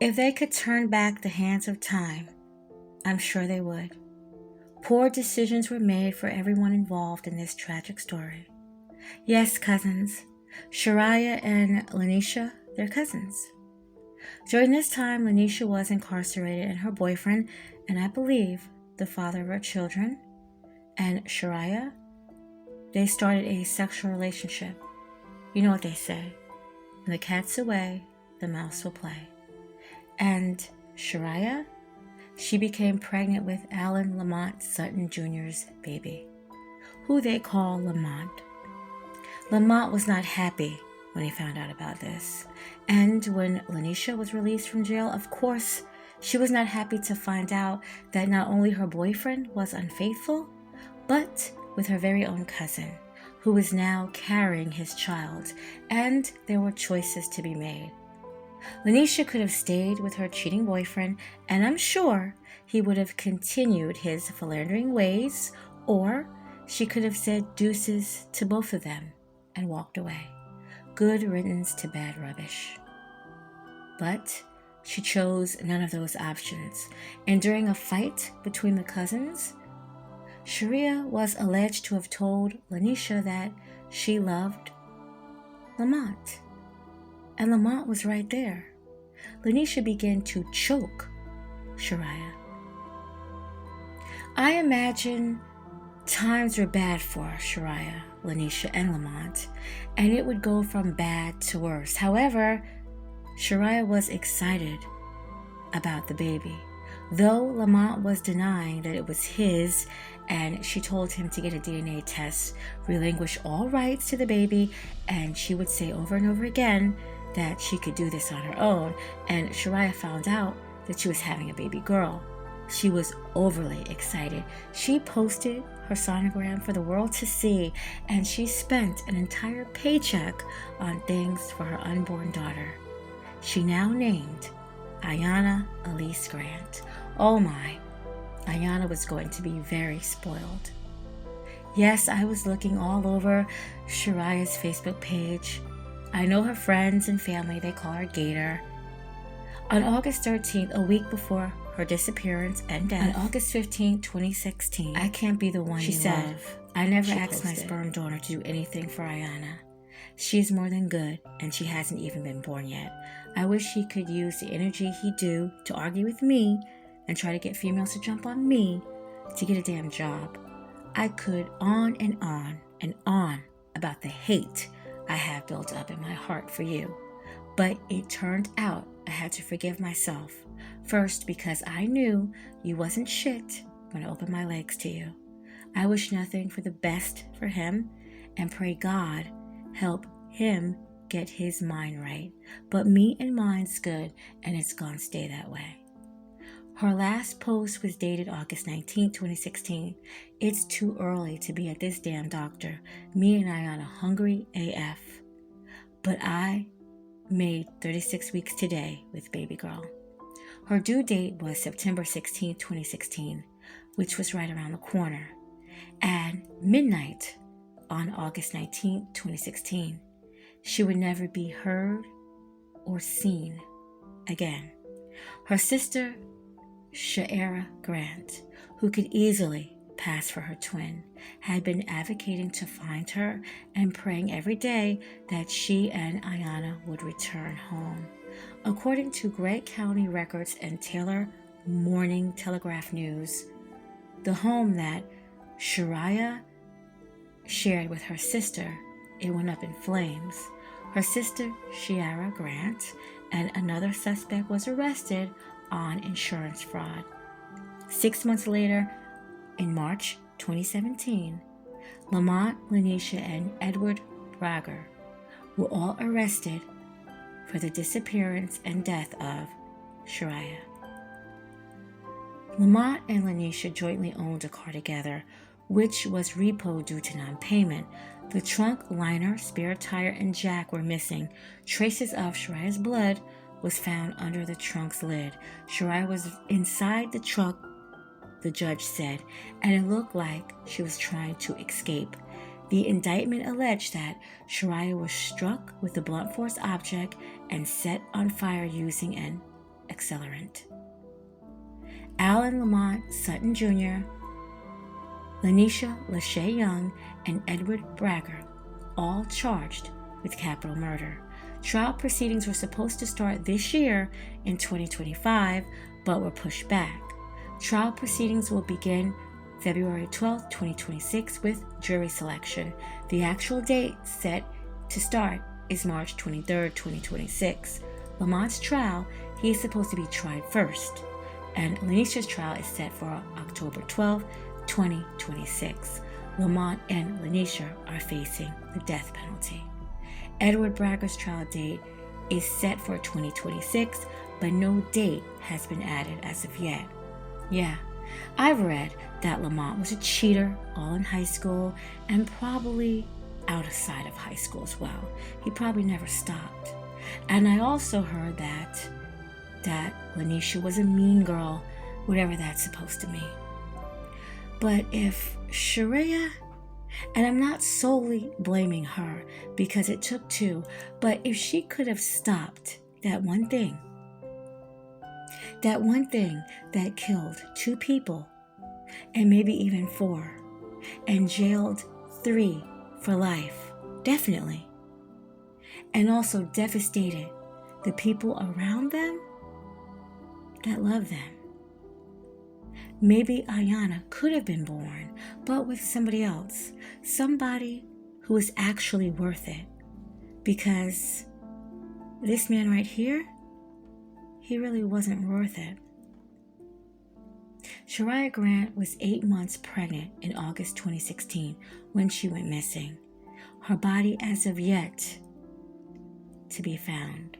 If they could turn back the hands of time, I'm sure they would. Poor decisions were made for everyone involved in this tragic story. Yes, cousins. Sheryia and Laneisha, they're cousins. During this time, Laneisha was incarcerated, and her boyfriend, and I believe the father of her children, and Shariah, they started a sexual relationship. You know what they say, when the cat's away, the mouse will play. And Shariah, she became pregnant with Alan Lamont Sutton Jr.'s baby, who they call Lamont. Lamont was not happy when he found out about this. And when Laneisha was released from jail, of course, she was not happy to find out that not only her boyfriend was unfaithful, but with her very own cousin, who was now carrying his child, and there were choices to be made. Laneisha could have stayed with her cheating boyfriend, and I'm sure he would have continued his philandering ways, or she could have said deuces to both of them and walked away. Good riddance to bad rubbish. But she chose none of those options, and during a fight between the cousins, Sheryia was alleged to have told Laneisha that she loved Lamont. And Lamont was right there. Laneisha began to choke Sheryia. I imagine times were bad for Sheryia, Laneisha, and Lamont, and it would go from bad to worse. However, Sheryia was excited about the baby, though Lamont was denying that it was his, and she told him to get a DNA test, relinquish all rights to the baby, and she would say over and over again that she could do this on her own. And Shariah found out that she was having a baby girl. She was overly excited. She posted her sonogram for the world to see, and she spent an entire paycheck on things for her unborn daughter. She now named Ayanna Elise Grant. Oh my, Ayanna was going to be very spoiled. Yes, I was looking all over Shariah's Facebook page. I know her friends and family, they call her Gator. On August 13th, a week before her disappearance and death, on August 15th, 2016, I can't be the one she said, love. I never asked my sperm donor to do anything for Ayanna. She's more than good, and she hasn't even been born yet. I wish he could use the energy he do to argue with me and try to get females to jump on me to get a damn job. I could on and on about the hate I have built up in my heart for you. But it turned out I had to forgive myself. First, because I knew you wasn't shit when I opened my legs to you. I wish nothing for the best for him and pray God help him get his mind right. But me and mine's good, and it's gonna stay that way. Her last post was dated August 19, 2016. It's too early to be at this damn doctor. Me and Ayanna hungry AF. But I made 36 weeks today with baby girl. Her due date was September 16, 2016, which was right around the corner. At midnight on August 19, 2016, she would never be heard or seen again. Her sister, Sheryia Grant, who could easily pass for her twin, had been advocating to find her and praying every day that she and Ayanna would return home. According to Gregg County records and Taylor Morning Telegraph News, the home that Shariah shared with her sister, it went up in flames. Her sister, Sheryia Grant, and another suspect was arrested on insurance fraud. 6 months later, in March 2017, Lamont, Laneisha, and Edward Brager were all arrested for the disappearance and death of Shariah. Lamont and Laneisha jointly owned a car together, which was repoed due to non-payment. The trunk, liner, spare tire, and jack were missing. Traces of Shariah's blood was found under the trunk's lid. Shariah was inside the trunk, the judge said, and it looked like she was trying to escape. The indictment alleged that Shariah was struck with a blunt force object and set on fire using an accelerant. Alan Lamont Sutton Jr., Laneisha Lachey Young, and Edward Bragger, all charged with capital murder. Trial proceedings were supposed to start this year in 2025, but were pushed back. Trial proceedings will begin February 12, 2026, with jury selection. The actual date set to start is March 23, 2026. Lamont's trial, he is supposed to be tried first, and Laneisha's trial is set for October 12, 2026. Lamont and Laneisha are facing the death penalty. Edward Bragger's trial date is set for 2026, but no date has been added as of yet. Yeah, I've read that Lamont was a cheater all in high school and probably outside of high school as well. He probably never stopped. And I also heard that Laneisha was a mean girl, whatever that's supposed to mean. But if Sheryia, and I'm not solely blaming her because it took two, but if she could have stopped that one thing that killed 2 people and maybe even 4 and jailed 3 for life, definitely, and also devastated the people around them that love them. Maybe Ayanna could have been born, but with somebody else, somebody who is actually worth it. Because this man right here, he really wasn't worth it. Shariah Grant was 8 months pregnant in August 2016 when she went missing. Her body as of yet to be found.